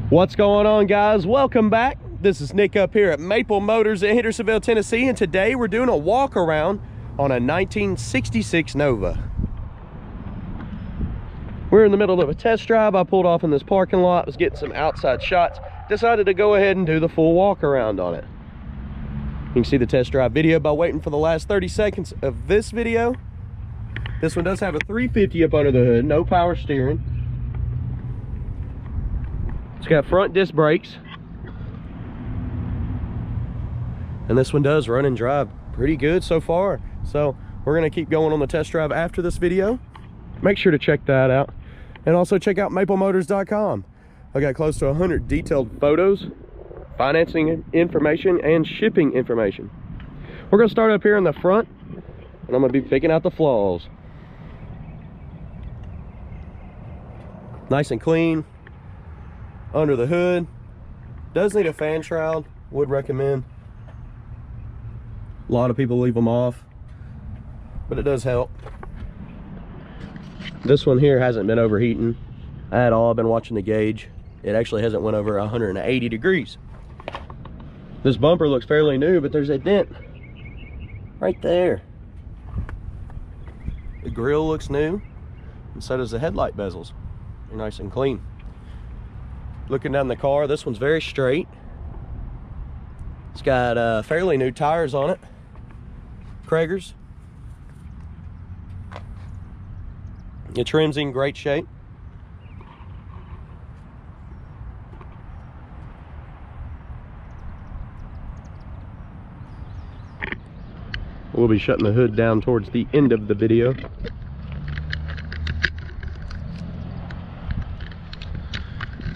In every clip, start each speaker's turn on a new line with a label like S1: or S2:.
S1: What's going on, guys? Welcome back. This is Nick up here at Maple Motors in Hendersonville, Tennessee, and today we're doing a walk around on a 1966 Nova. We're in the middle of a test drive. I pulled off in this parking lot, was getting some outside shots, decided to go ahead and do the full walk around on it. You can see the test drive video by waiting for the last 30 seconds of this video. This one does have a 350 up under the hood, no power steering. It's got front disc brakes. And this one does run and drive pretty good so far. So we're gonna keep going on the test drive after this video. Make sure to check that out. And also check out maplemotors.com. I got close to 100 detailed photos, financing information, and shipping information. We're gonna start up here in the front, and I'm gonna be picking out the flaws. Nice and clean. Under the hood, does need a fan shroud, would recommend. A lot of people leave them off, but it does help. This one here hasn't been overheating at all. I've been watching the gauge. It actually hasn't went over 180 degrees. This bumper looks fairly new, but there's a dent right there. The grill looks new, and so does the headlight bezels. They're nice and clean. Looking down the car, this one's very straight. It's got fairly new tires on it, Cragars. The trim's in great shape. We'll be shutting the hood down towards the end of the video.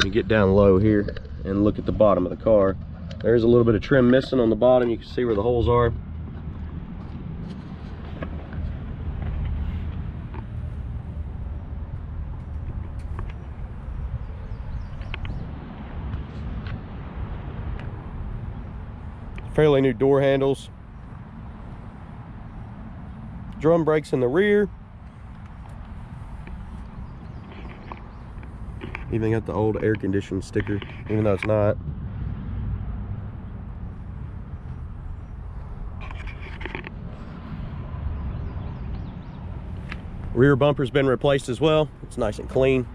S1: You get down low here and look at the bottom of the car. There's a little bit of trim missing on the bottom. You can see where the holes are. Fairly new door handles. Drum brakes in the rear. Even got the old air conditioning sticker, even though it's not. Rear bumper's been replaced as well. It's nice and clean.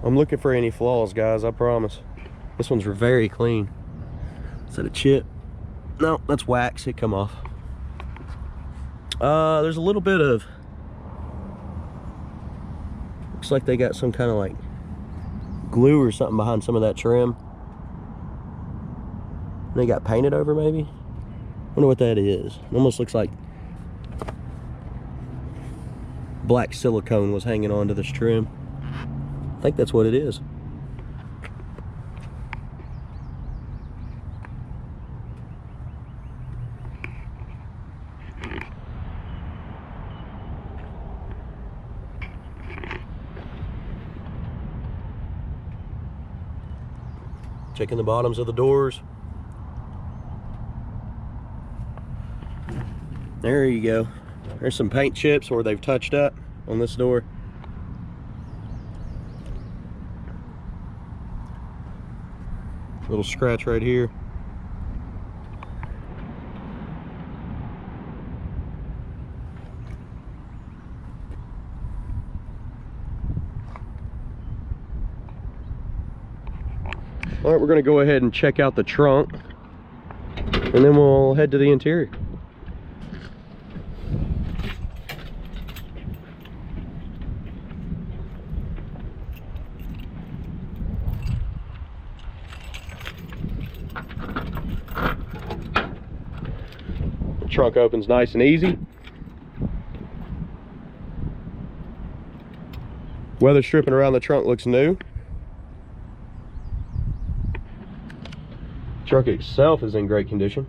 S1: I'm looking for any flaws, guys, I promise. This one's very clean. Is that a chip? No, that's wax, it come off. There's a little bit of, looks like they got some kind of like glue or something behind some of that trim. They got painted over maybe? Wonder what that is. It almost looks like black silicone was hanging onto this trim. I think that's what it is. Checking the bottoms of the doors. There you go. There's some paint chips where they've touched up on this door. Little scratch right here. All right, we're going to go ahead and check out the trunk, and then we'll head to the interior. Trunk opens nice and easy. Weather stripping around the trunk looks new. Truck itself is in great condition.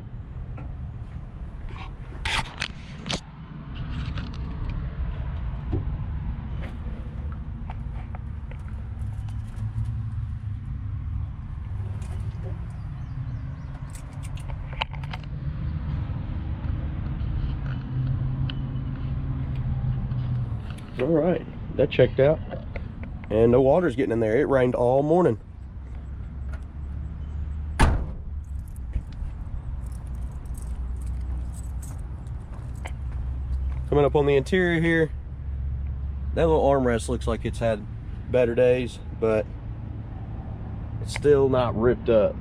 S1: All right, that checked out. And no water's getting in there. It rained all morning. Coming up on the interior here, that little armrest looks like it's had better days, but it's still not ripped up.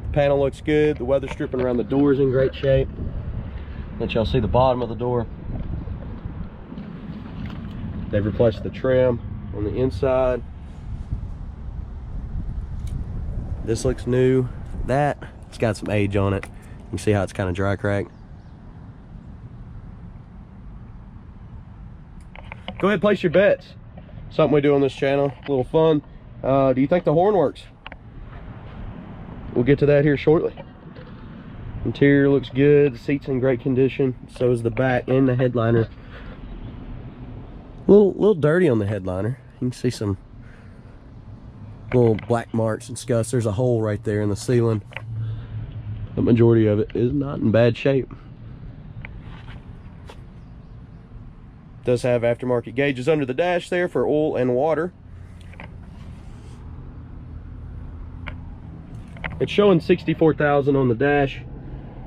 S1: The panel looks good. The weather stripping around the door is in great shape. Let y'all see the bottom of the door. They've replaced the trim on the inside. This looks new. That, it's got some age on it. You can see how it's kind of dry cracked. Go ahead, place your bets. Something we do on this channel, a little fun. Do you think the horn works? We'll get to that here shortly. Interior looks good. The seat's in great condition. So is the back and the headliner. A little dirty on the headliner. You can see some little black marks and scuffs. There's a hole right there in the ceiling. The majority of it is not in bad shape. Does have aftermarket gauges under the dash there for oil and water. It's showing 64,000 on the dash,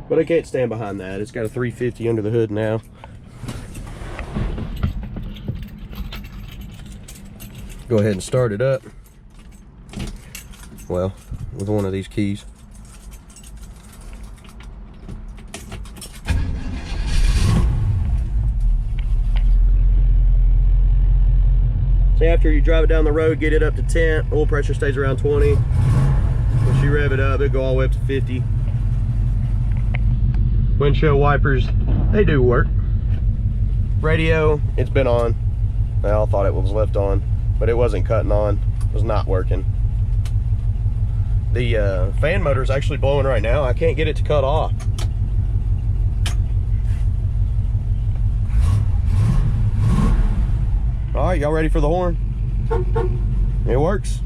S1: but I can't stand behind that. It's got a 350 under the hood now. Go ahead and start it up. Well, with one of these keys. So after you drive it down the road, get it up to 10, oil pressure stays around 20. Once you rev it up, it'll go all the way up to 50. Windshield wipers, they do work. Radio, it's been on. Well, I thought it was left on, but it wasn't cutting on. It was not working. The fan motor is actually blowing right now. I can't get it to cut off. All right, y'all ready for the horn? It works.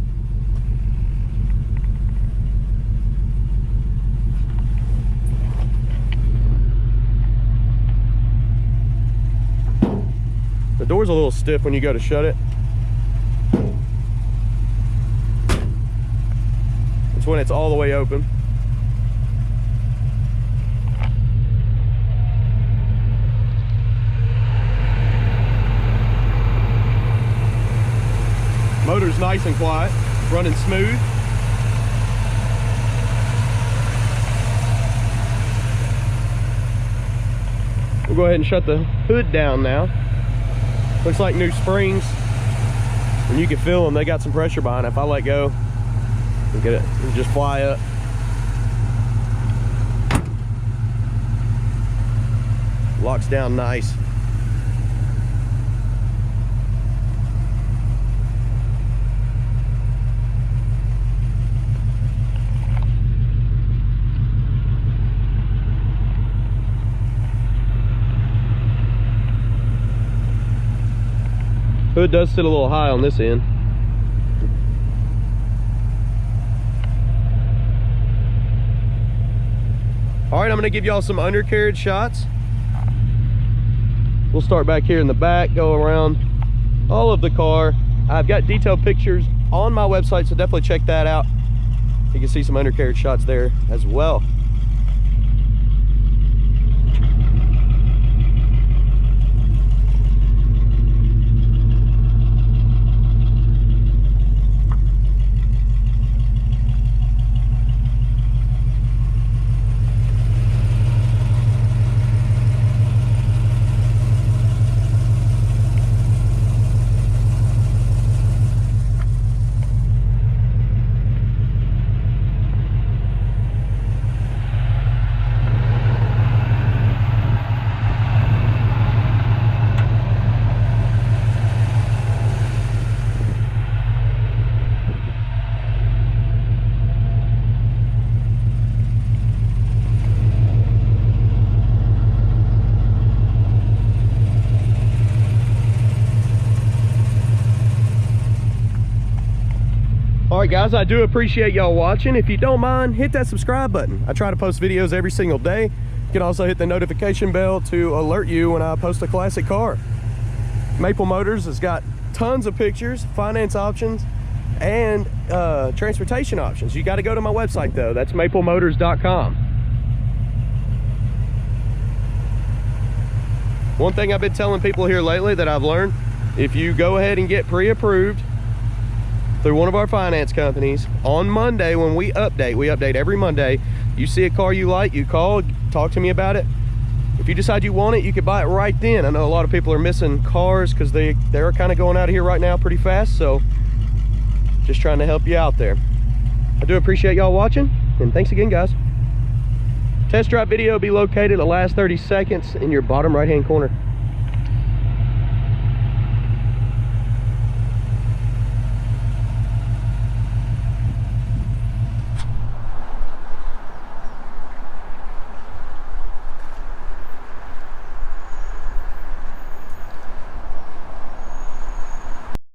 S1: The door's a little stiff when you go to shut it. It's when it's all the way open. Motor's nice and quiet, running smooth. We'll go ahead and shut the hood down now. Looks like new springs, and you can feel them. They got some pressure behind it. If I let go, it'll just fly up. Locks down nice. Hood does sit a little high on this end. All right, I'm gonna give y'all some undercarriage shots. We'll start back here in the back, go around all of the car. I've got detailed pictures on my website, so definitely check that out. You can see some undercarriage shots there as well. guys, I do appreciate y'all watching. If you don't mind, hit that subscribe button. I try to post videos every single day. You can also hit the notification bell to alert you when I post a classic car. Maple Motors has got tons of pictures, finance options, and transportation options. You got to go to my website though. That's maplemotors.com. One thing I've been telling people here lately that I've learned, if you go ahead and get pre-approved through one of our finance companies, on Monday when we update every Monday, you see a car you like, you call, talk to me about it. If you decide you want it, you could buy it right then. I know a lot of people are missing cars because they're kind of going out of here right now pretty fast, so just trying to help you out there. I do appreciate y'all watching, and thanks again, guys. Test drive video will be located the last 30 seconds in your bottom right hand corner.